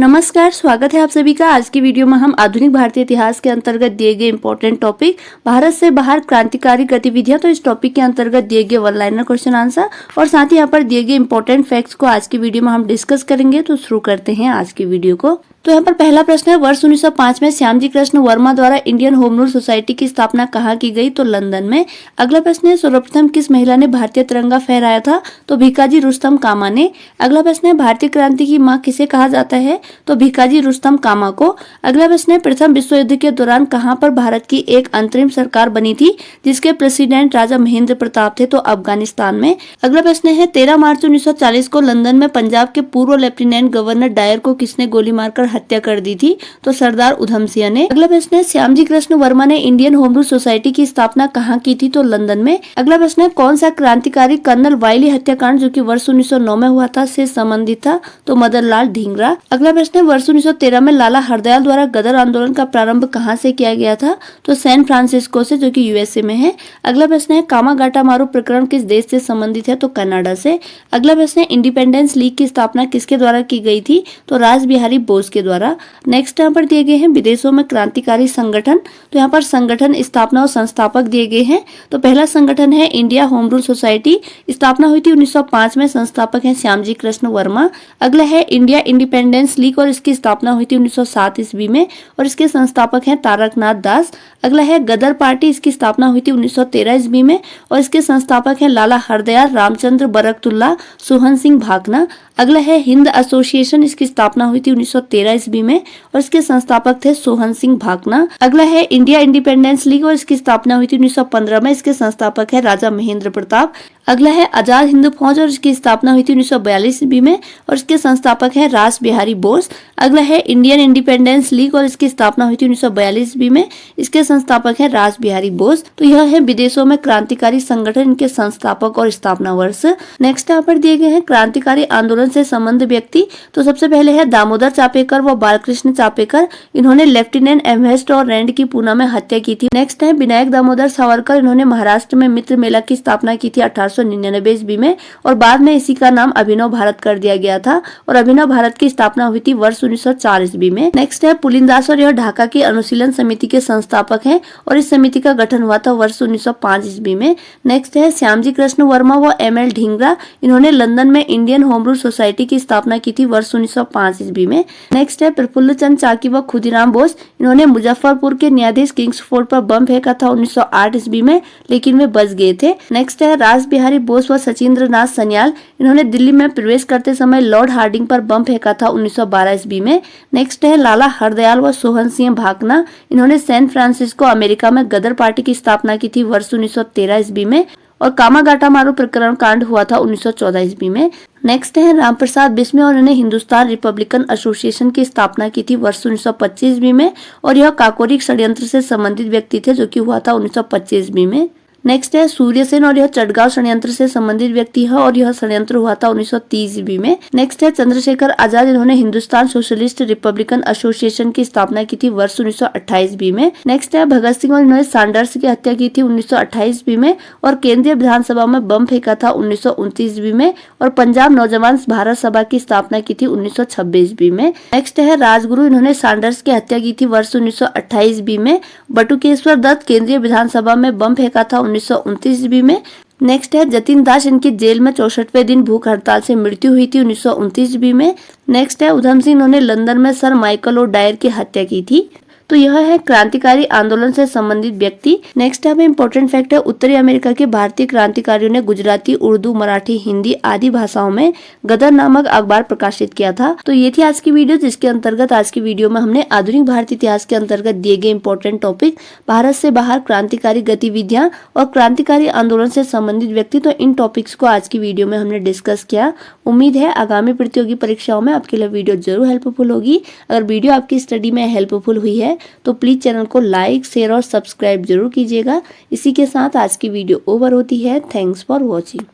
नमस्कार, स्वागत है आप सभी का। आज की वीडियो में हम आधुनिक भारतीय इतिहास के अंतर्गत दिए गए इंपॉर्टेंट टॉपिक भारत से बाहर क्रांतिकारी गतिविधियां, तो इस टॉपिक के अंतर्गत दिए गए वन लाइनर क्वेश्चन आंसर और साथ ही यहाँ पर दिए गए इंपॉर्टेंट फैक्ट्स को आज की वीडियो में हम डिस्कस करेंगे। तो शुरू करते हैं आज की वीडियो को। तो यहाँ पर पहला प्रश्न है, वर्ष 1905 में श्यामजी कृष्ण वर्मा द्वारा इंडियन होम रूल सोसाइटी की स्थापना कहाँ की गई? तो लंदन में। अगला प्रश्न है, सर्वप्रथम किस महिला ने भारतीय तिरंगा फहराया था? तो भिकाजी रुस्तम कामा ने। अगला प्रश्न है, भारतीय क्रांति की माँ किसे कहा जाता है? तो भिकाजी रुस्तम कामा को। अगला प्रश्न है, प्रथम विश्व युद्ध के दौरान कहाँ पर भारत की एक अंतरिम सरकार बनी थी जिसके प्रेसिडेंट राजा महेंद्र प्रताप थे? तो अफगानिस्तान में। अगला प्रश्न है, 13 मार्च 1940 को लंदन में पंजाब के पूर्व लेफ्टिनेंट गवर्नर डायर को किसने गोली मारकर हत्या कर दी थी? तो सरदार उधम सिंह ने। अगला प्रश्न है, श्यामजी कृष्ण वर्मा ने इंडियन होम रूल सोसाइटी की स्थापना कहाँ की थी? तो लंदन में। अगला प्रश्न है, कौन सा क्रांतिकारी कर्नल वाइली हत्याकांड जो कि वर्ष 1909 में हुआ था से संबंधित था? तो मदन लाल ढींगरा। अगला प्रश्न है, वर्ष 1913 में लाला हरदयाल द्वारा गदर आंदोलन का प्रारंभ कहाँ से किया गया था? तो सैन फ्रांसिस्को से, जो कि यूएसए में है। अगला प्रश्न है, कामागाटा मारू प्रकरण किस देश से संबंधित है? तो कनाडा से। अगला प्रश्न है, इंडिपेंडेंस लीग की स्थापना किसके द्वारा की गई थी? तो रास बिहारी बोस के द्वारा। नेक्स्ट यहाँ पर दिए गए हैं विदेशों में क्रांतिकारी संगठन। तो यहाँ पर संगठन, स्थापना और संस्थापक दिए गए हैं। तो पहला संगठन है इंडिया होम रूल सोसाइटी, स्थापना हुई थी 1905 में, संस्थापक हैं श्यामजी कृष्ण वर्मा। अगला है इंडिया इंडिपेंडेंस लीग और इसकी स्थापना हुई थी 1907 ईस्वी में और इसके संस्थापक हैं तारकनाथ दास। अगला है गदर पार्टी, इसकी स्थापना हुई थी 1913 ईस्वी में और इसके संस्थापक हैं लाला हरदयाल, रामचंद्र बरकतुल्ला, सोहन सिंह भाकना। अगला है हिंद एसोसिएशन, इसकी स्थापना हुई थी 1913 ईस्वी में और इसके संस्थापक थे सोहन सिंह भाकना। अगला है इंडिया इंडिपेंडेंस लीग और इसकी स्थापना हुई थी 1915 में, इसके संस्थापक है राजा महेंद्र प्रताप। अगला है आजाद हिंद फौज और इसकी स्थापना हुई थी 1942 ईस्वी में और इसके संस्थापक है रास बिहारी बोस। अगला है इंडियन इंडिपेंडेंस लीग और इसकी स्थापना हुई थी 1942 ईस्वी में, इसके संस्थापक है रास बिहारी बोस। तो यह है विदेशों में क्रांतिकारी संगठन, इनके संस्थापक और स्थापना वर्ष। नेक्स्ट यहाँ पर दिए गए हैं क्रांतिकारी आंदोलन से संबंध व्यक्ति। तो सबसे पहले है दामोदर चापेकर व बालकृष्ण चापेकर, इन्होंने लेफ्टिनेंट एमवेस्ट और रैंड की पूना में हत्या की थी। नेक्स्ट है विनायक दामोदर सावरकर, इन्होंने महाराष्ट्र में मित्र मेला की स्थापना की थी 1899 ईस्वी में और बाद में इसी का नाम अभिनव भारत कर दिया गया था और अभिनव भारत की स्थापना हुई थी वर्ष 1904 ईस्वी में। नेक्स्ट है पुलिंदास और यह ढाका की अनुशीलन समिति के संस्थापक हैं और इस समिति का गठन हुआ था वर्ष 1905 ईस्वी में। नेक्स्ट है श्यामजी कृष्ण वर्मा व एमएल ढींगरा, इन्होंने लंदन में इंडियन होम रूल सोसाइटी की स्थापना की थी वर्ष 1905 ईस्वी में। नेक्स्ट है प्रफुल्ल चंद चाकी व खुदीराम बोस, इन्होंने मुजफ्फरपुर के न्यायाधीश किंग्स फोर्ट पर बम फेंका था 1908 ईस्वी में, लेकिन वे बच गए थे। नेक्स्ट है रास बिहारी बोस व सचिंद्र नाथ सन्याल, इन्होंने दिल्ली में प्रवेश करते समय लॉर्ड हार्डिंग पर बम फेंका था 1912 ईस्वी में। नेक्स्ट है लाला हरदयाल व सोहन सिंह भाकना, इन्होंने सैन फ्रांसिस्को अमेरिका में गदर पार्टी की स्थापना की थी वर्ष 1913 ईस्वी में और कामागाटा मारू प्रकरण कांड हुआ था 1914 ईस्वी में। नेक्स्ट है रामप्रसाद बिस्मिल और इन्होंने हिंदुस्तान रिपब्लिकन एसोसिएशन की स्थापना की थी वर्ष 1925 ईस्वी में और यह काकोरी षड्यंत्र से संबंधित व्यक्ति थे जो कि हुआ था 1925 ईस्वी में। नेक्स्ट है सूर्यसेन और यह चटगांव षड्यंत्र से संबंधित व्यक्ति है और यह षड्यंत्र हुआ था 1930 ईस्वी में। नेक्स्ट है चंद्रशेखर आजाद, इन्होंने हिंदुस्तान सोशलिस्ट रिपब्लिकन एसोसिएशन की स्थापना की थी वर्ष 1928 ईस्वी में। नेक्स्ट है भगत सिंह और इन्होंने सैंडर्स की हत्या की थी 1928 ईस्वी में और केंद्रीय विधानसभा में बम फेंका था 1929 ईस्वी में और पंजाब नौजवान भारत सभा की स्थापना की थी 1926 ईस्वी में। नेक्स्ट है राजगुरु, इन्होंने सैंडर्स की हत्या की थी वर्ष 1928 ईस्वी में। बटुकेश्वर दत्त, केंद्रीय विधानसभा में बम फेंका था 1929 ईस्वी में। नेक्स्ट है जतिन दास, इनकी जेल में 64वें दिन भूख हड़ताल से मृत्यु हुई थी 1929 ईस्वी में। नेक्स्ट है उधम सिंह, इन्होंने लंदन में सर माइकल और डायर की हत्या की थी। तो यह है क्रांतिकारी आंदोलन से संबंधित व्यक्ति। नेक्स्ट है इंपॉर्टेंट फैक्ट है, उत्तरी अमेरिका के भारतीय क्रांतिकारियों ने गुजराती, उर्दू, मराठी, हिंदी आदि भाषाओं में गदर नामक अखबार प्रकाशित किया था। तो ये थी आज की वीडियो, जिसके अंतर्गत आज की वीडियो में हमने आधुनिक भारतीय इतिहास के अंतर्गत दिए गए इंपॉर्टेंट टॉपिक भारत से बाहर क्रांतिकारी गतिविधियां और क्रांतिकारी आंदोलन से संबंधित व्यक्ति, तो इन टॉपिक्स को आज की वीडियो में हमने डिस्कस किया। उम्मीद है आगामी प्रतियोगी परीक्षाओं में आपके लिए वीडियो जरूर हेल्पफुल होगी। अगर वीडियो आपकी स्टडी में हेल्पफुल हुई है तो प्लीज चैनल को लाइक, शेयर और सब्सक्राइब जरूर कीजिएगा। इसी के साथ आज की वीडियो ओवर होती है। Thanks for watching.